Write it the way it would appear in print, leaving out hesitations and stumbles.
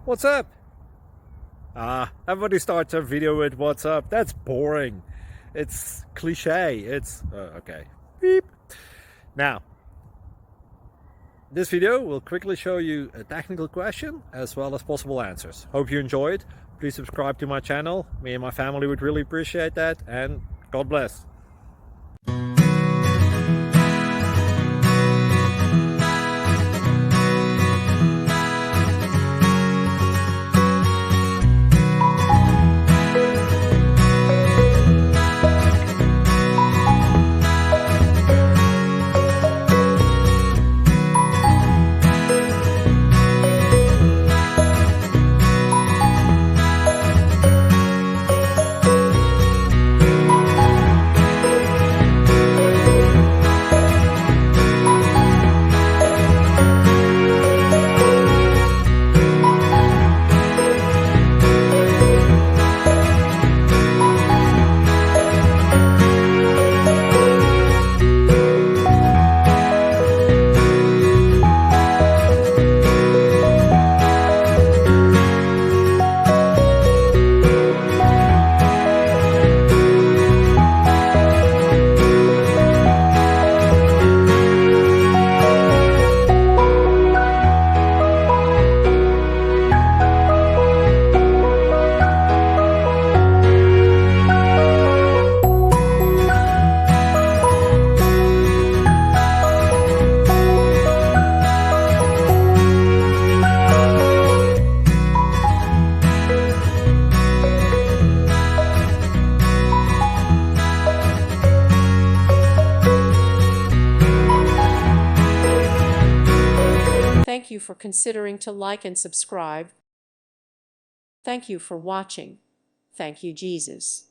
What's up? Everybody starts a video with what's up. That's boring. It's cliche. It's okay. Beep. Now, this video will quickly show you a technical question as well as possible answers. Hope you enjoyed. Please subscribe to my channel. Me and my family would really appreciate that, and God bless. Thank you for considering to like and subscribe. Thank you for watching. Thank you, Jesus.